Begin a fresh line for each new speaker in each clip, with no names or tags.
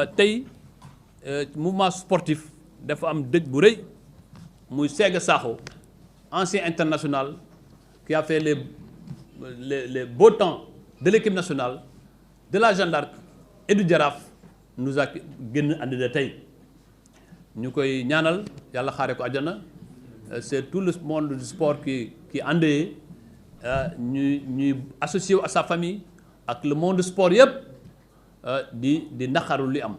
tey mouvement sportif dafa am dëj bu rëy muy Séga Sakho ancien international qui a fait les beaux temps de l'équipe nationale de la Jeanne d'Arc et du Jaraaf nous a génn àddina tey ñu koy ñaanal yàlla xaare ko àjjana. C'est tout le monde du sport qui endeuillé ñuy associé wu à sa famille ak le monde sport yëpp di naqaru li am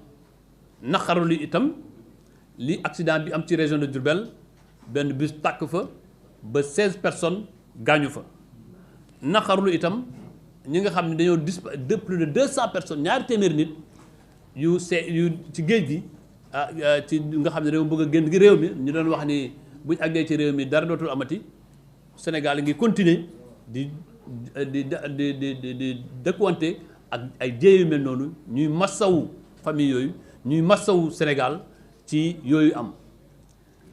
naqaru li itam li accident bi am ci région de Diourbel benn bus tàkk fa ba 16 personnes gaañu fa naqarlu itam ñi nga xam ne dañoo de plus de 200 personnes ñaari téeméeri nit yu ci géej gi ci nga xam ne dañoo bëgg a génn gi réew mi ñu doon wax ni buñ àggee ci réew mi dara dootul amati Sénégal ngi continuer di dëkkuwante ak ay jéey yu mel noonu ñuy massawu famille yooyu ñuy massawu Sénégal ci yooyu am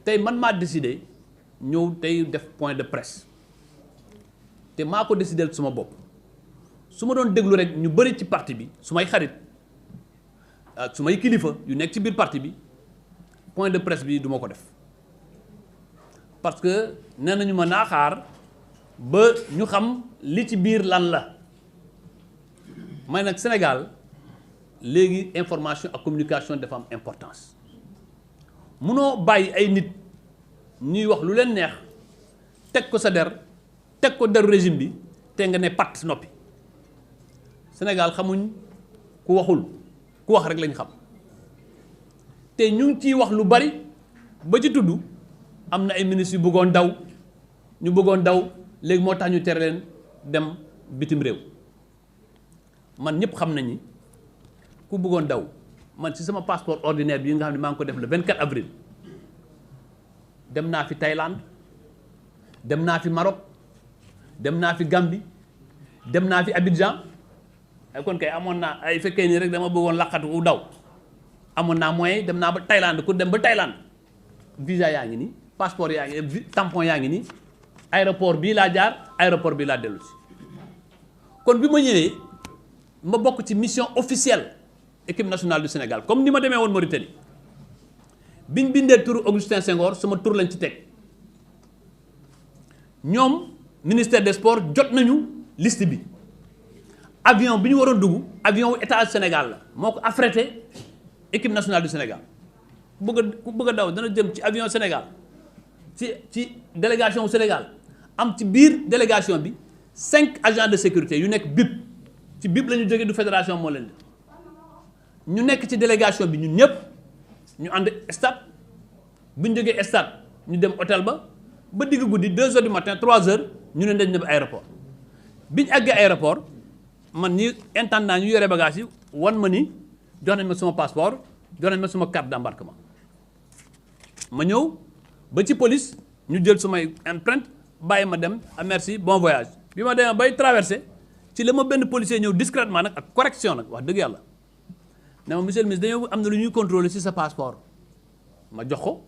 tey man maa décidé ñëw tey def point de presse te maa ko décidé suma bopp su ma doon déglu rek ñu bëri ci parti bi su may xarit ak su may kilifa yu nekk ci biir parti bi point de presse bi du ma ko def parce que nee nañu ma naa xaar ba ñu xam li ci biir lan la may nag Sénégal léegi information ak communication dafa am importance munoo bàyyi ay nit ñuy wax lu leen neex teg ko sa der teg ko deru régime bi te nga ne pat noppi Sénégal xamuñ ku waxul ku wax rek lañ xam te ñu ngi ciy wax lu bari ba ci tudd am na ay ministres yu bëggoon daw ñu bëggoon daw léegi moo tax ñu tere leen dem bitim réew man ñëpp xam nañ ni ku bëggoon daw man ci sama passeport ordinaire bi nga xam ne maa ngi ko def le 24 avril dem naa fi Thaïlande dem naa fi Maroc dem naa fi Gambie dem naa fi Abidjan ay kon kay amoon naa ay fekkee nii rek dama bëggoon laqatu u daw amoon naa moyen dem naa ba Thaïlande ku dem ba Thaïlande visa yaa ngi nii passeport yaa ngi tampon yaa ngi nii aéroport bii laa jaar aéroport bii laa dellu si kon bi ma ñëwee ma bokk ci mission officielle équipe nationale du Sénégal comme ni ma demee woon Mauritanie biñ bindee turu Augustin Senghor sama tur lañ ci teg ñoom ministère des sports jot nañu liste bi avion bi ñu waroon dugg avion wu état Sénégal la moo ko affrété équipe nationale du Sénégal ku bëgg a daw dana jëm ci avion Sénégal ci délégation wu Sénégal am ci biir délégation bi 5 agents de sécurité yu nekk BIP ci BIP la ñu jógee du fédération moo leen ñu nekk ci délégation bi ñun ñëpp ñu ànd stade bu ñu jógee stade ñu dem hôtel ba digg guddi 2 heures du matin 3 heures ñu ne dañ dem aéroport bi ñu àggee aéroport man ñi intendant ñu yore bagage yi wan ma ni jox nañ ma sama passeport jox nañ ma sama carte d'embarquement ma ñëw ba ci police ñu jël sumay empreinte bàyyi ma dem merci bon voyage bi ma demee bay traversé ci la ma benn policier ñëw discrètement nag ak correction nag wax dëgg yàlla ne ma monsieur le ministre dañoo am na lu ñuy contrôler ci sa passeport ma jox ko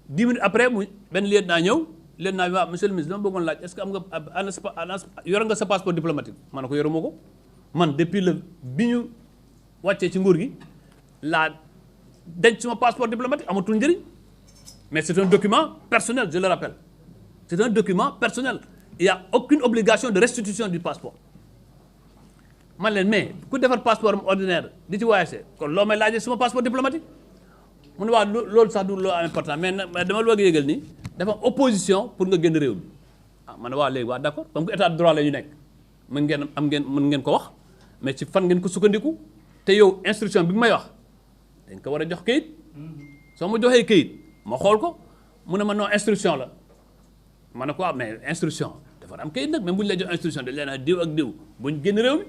10 minutes après mu benn lieutenant ñëw lieutenant bi waaw monsieur le ministre dama bëggoon laaj est-ce que am nga yor nga sa passeport diplomatique ma ne ko yoruma ko man depuis bi ñu wàccee ci nguur gi laa denc suma passeport diplomatique amatul njëriñ mais c'est un document personnel je le rappelle c'est un document personnel il y a aucune obligation de restitution du passeport man leen mais ku defar passeport ordinaire di ci voyager kon loo may laajee suma passeport diplomatique mu ne waa loolu sax du loo am important mais dama la bëgg a yëgal ni dafa am opposition pour nga génn réew mi ah man ne waa léegi waa d'accord comme que état de droit la ñu nekk mën ngeen ko wax mais ci fan ngeen ko sukkandiku te yow instruction bi may wax dañ ko war a jox kayit soo ma joxee kayit ma xool ko mu ne ma non instruction la ma ne ko waaw mais instruction dafa am kayit nag même bu ñu lay jox instruction dañ leen a diw ak diw buñ génn réew mi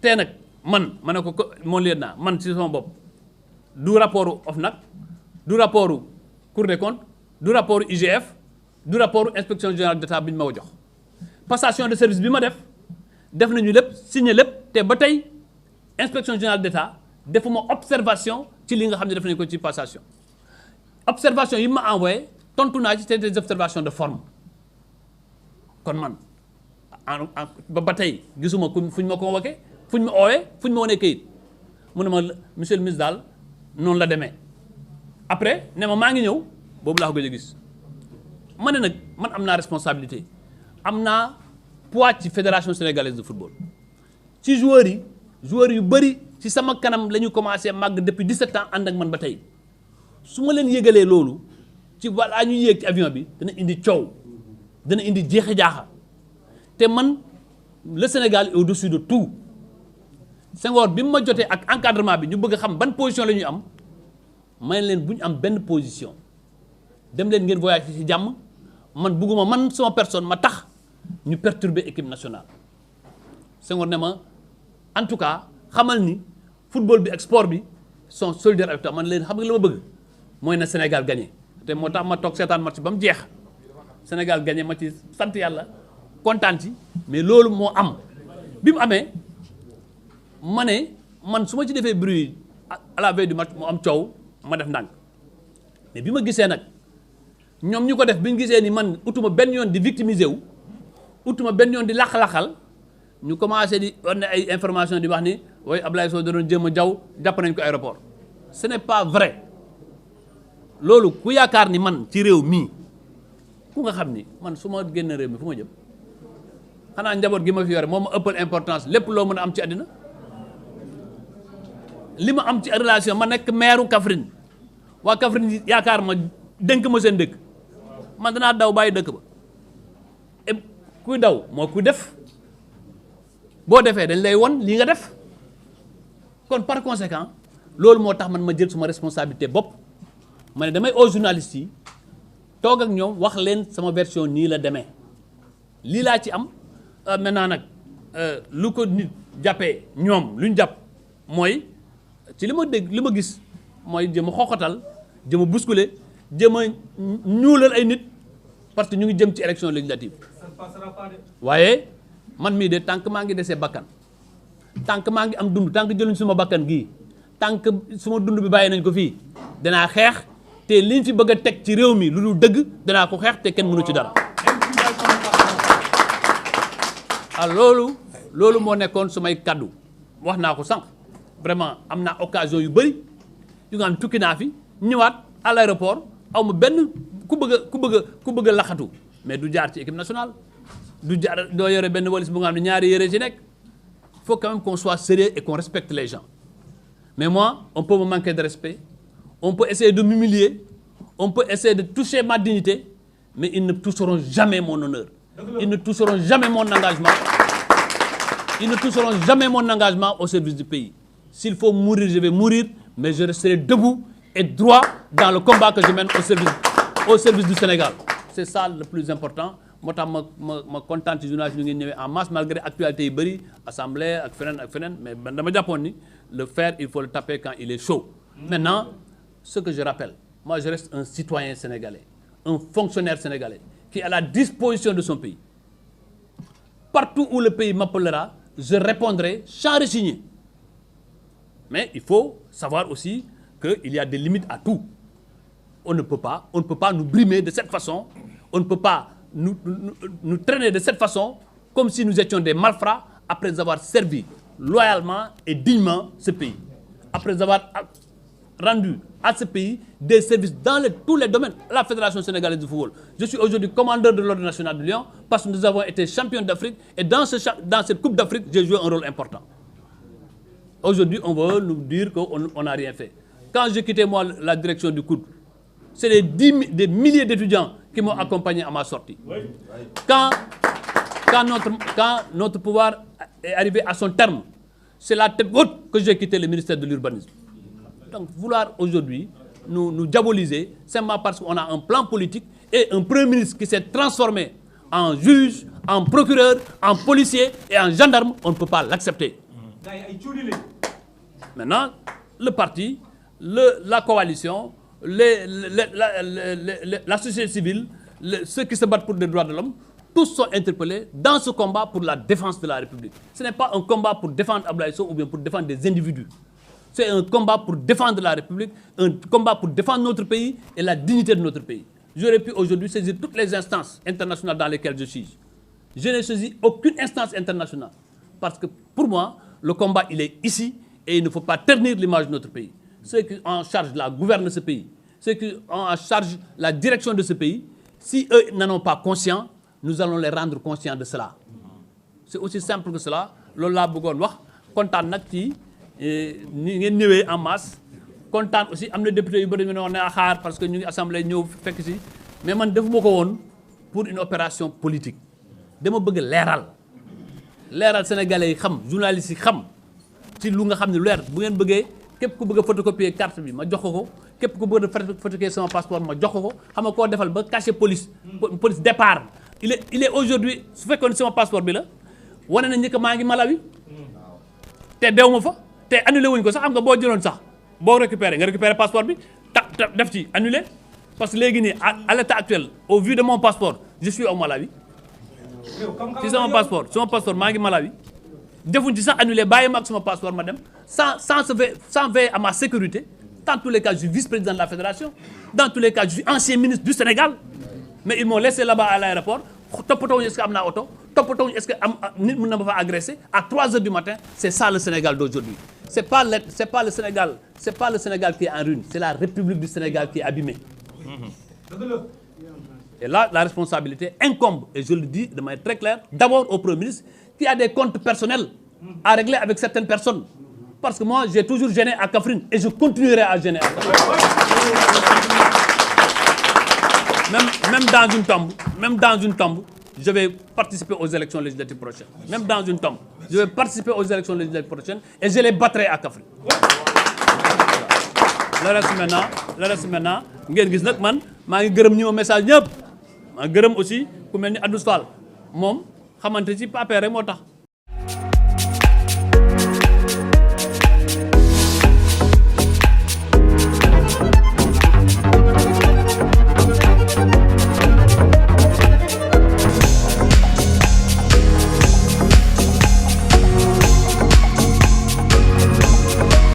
te nag ma ne ko moo leen naa man ci sama bopp du rapport OFNAC du rapport Cour des comptes du rapport IGF du rapport inspection générale d'État bi ñu ma ko jox passation de service bi ma def nañu lépp signé lépp te ba tey inspection générale d'État defuma observation ci li nga xam ne def nañu ko ci passation observation yi ma envoyé tontu naa ci des observations de forme kon man ba tey gisuma fu ñu ma convoqué fu ñu ma oowee fu ñu ma wanee kayit mu ne ma monsieur le ministre daal noonu la demee après ne ma maa ngi ñëw boobu laa ko gëj a gis ma ne nag man am naa responsabilité am naa poids ci fédération sénégalaise de football ci joueurs yu bëri ci sama kanam la ñu commencé màgg depuis 17 ans ànd ak man ba tey su ma leen yëgalee loolu ci balaa ñu yéeg ci avion bi dana indi coow dana indi jeexe jaaxa te man le Sénégal est au-dessus de tout Senghor bi mu ma jotee ak encadrement bi ñu bëgg a xam ban position la ñuy am may leen bu ñu am benn position dem leen ngeen voyage ci jàmm man bugguma man sama personne ma tax ñu perturber équipe nationale Senghor ne ma en tout cas xamal ni football bi ak sport bi sont solidaires avec toi man leen xam nga la ma bëgg mooy na Sénégal gagné te moo tax ma toog seetaan match ba mu jeex Sénégal gagné ma ci sant yàlla kontaan ci mais loolu moo am bi mu amee ma ne man su ma ci defee bruit à la veille du match mu am coow ma def ndànk mais bi ma gisee nag ñoom ñu ko def bi ñu gisee ni man utuma benn yoon di victimiser wu utuma benn yoon di laq-laqal ñu commencé di wane ay information di wax ni waaye Ablaye Sow da doon jéem a jaw jàpp nañ ko aéroport ce n'est pas vrai loolu ku yaakaar ni man ci réew mii ku nga xam ni man su ma génn réew mi fu ma jëm xanaa njaboot gi ma fi yore moo ma ëppal importance lépp loo mën a am ci àddina li ma am ci relation ma nekk maire Kaffrine waa Kaffrine yaakaar ma dénk ma seen dëkk man danaa daw bàyyi dëkk ba et kuy daw moo kuy def boo defee dañ lay won lii nga def kon par conséquent loolu moo tax man ma jël suma responsabilité bopp ma ne damay aux journalistes yi toog ak ñoom wax leen sama version nii la demee lii laa ci am maintenant nag lu ko nit jàppee ñoom lu ñu jàpp mooy ci li ma dégg li ma gis mooy jëm a xooxatal jëm a bousculer jëm a ñuulal ay nit parce que ñu ngi jëm ci élection législative waaye man mii de tant que maa ngi desee bakkan tant que maa ngi am dund tant que jëluñ suma bakkan gii tant que suma dund bi bàyyi nañ ko fii danaa xeex te liñ fi bëgg a teg ci réew mi lu dul dëgg danaa ko xeex te kenn mënu ci dara loolu moo nekkoon sumay kaddu wax naa ko sànq vraiment am naa occasion yu bëri yu nga xam tukki naa fi ñëwaat à l'aéroport aw ma benn ku bëgg a laxatu mais du jaar ci équipe nationale du jaar doo yore benn walis bu nga xam ne ñaari yére ci nekk il faut quand même qu'on soit sérieux et qu'on respecte les gens mais moi on peut me manquer de respect on peut essayer de m'humilier on peut essayer de toucher ma dignité mais ils ne toucheront jamais mon honneur ils ne toucheront jamais mon engagement ils ne toucheront jamais mon engagement au service du pays s'il faut mourir je vais mourir mais je resterai debout et droit dans le combat que je mène au service du Sénégal c'est ça le plus important moo tax ma kontaan ci journaliste ñu ngi ñëwee en masse malgré actualité yi bëri assemblée ak feneen mais man dama jàppoon ni le fer il faut le taper quand il est chaud maintenant ce que je rappelle moi je reste un citoyen sénégalais un fonctionnaire sénégalais qui est à la disposition de son pays partout où le pays m'appellera je répondrai sans rechigner mais il faut savoir aussi qu'il y a des limites à tout on ne peut pas nous brimer de cette façon on ne peut pas nous traîner de cette façon comme si nous étions des malfrats après avoir servi loyalement et dignement ce pays après avoir rendu à ce pays des services dans tous les domaines. La Fédération sénégalaise de football. Je suis aujourd'hui commandeur de l'Ordre national de Lyon parce que nous avons été champions d'Afrique et dans cette Coupe d'Afrique, j'ai joué un rôle important. Aujourd'hui, on veut nous dire qu'on n'a rien fait. Quand j'ai quitté moi la direction du COUD, c'est des milliers d'étudiants qui m'ont accompagné à ma sortie. Quand notre pouvoir est arrivé à son terme, c'est la tête haute que j'ai quitté le ministère de l'Urbanisme. Donc, vouloir aujourd'hui nous diaboliser, simplement parce qu'on a un plan politique et un Premier ministre qui s'est transformé en juge, en procureur, en policier et en gendarme, on ne peut pas l'accepter. Maintenant, le parti, la coalition, la société civile, ceux qui se battent pour les droits de l'homme, tous sont interpellés dans ce combat pour la défense de la République. Ce n'est pas un combat pour défendre Ablaye Sow ou bien pour défendre des individus. C'est un combat pour défendre la République, un combat pour défendre notre pays et la dignité de notre pays. J'aurais pu aujourd'hui saisir toutes les instances internationales dans lesquelles je suis. Je n'ai saisi aucune instance internationale. Parce que pour moi, le combat, il est ici Et il ne faut pas ternir l'image de notre pays. Ceux qui ont en charge la gouverne de ce pays, ceux qui ont en charge la direction de ce pays, si eux n'en ont pas conscience, nous allons les rendre conscients de cela. C'est aussi simple que cela. Loolu laa bëggoon wax kontaan nag ci ni ngeen ñëwee en masse kontaan aussi am na député yu bëri ñu ne woon ne xaar parce que ñu ngi assemblée ñëw fekk si mais man defuma ko woon pour une opération politique dama bëgg leeral sénégalais yi xam journalistes yi xam ci lu nga xam ne leer bu ngeen bëggee képp ku bëgg a photocopier carte bi ma jox ko képp ku bëgg a photocopier sama passeport ma jox ko xam nga koo defal ba cachet police départ il est aujourd'hui su fekkoon sama passeport bi la wane na njëkk maa ngi Malawi te dew ma fa te annulé wuñ ko sax xam nga boo jëloon sax boo récupéré nga récupéré passeport bi def ci annulé parce que léegi nii à l'état actuel au vu de mon passeport je suis au Malawi ci sama passeport maa ngi Malawi defuñ ci sax annulé bàyyi ma ak sama passeport ma dem sans veiller à ma sécurité. Dans tous les cas je suis vice-président de la fédération dans tous les cas je suis ancien ministre du Sénégal mais ils m'ont laissé là-bas à l'aéroport toppatoo est-ce que am naa oto toppatoo est-ce que nit mën na ma fa agresser à 3 heures du matin. C'est ça le Sénégal d'aujourd'hui. C'est pas le Sénégal qui est en ruine, c'est la République du Sénégal qui est abîmée. Et là la responsabilité incombe, et je le dis de manière très claire, d'abord au Premier ministre qui a des comptes personnels à régler avec certaines personnes. Parce que moi j'ai toujours gêné à Kaffrine et je continuerai à gêner à Kaffrine. Même dans une tombe, je vais participer aux élections législatives prochaines. Même dans une tombe, je vais participer aux élections législatives prochaines et je les battrai à Kaffrine. Le reste maintenant, ngeen gis nag man maa ngi gërëm ñi ma message ñëpp maa ngi gërëm aussi ku mel ni Adou Fall moom xamante ci papier rek moo tax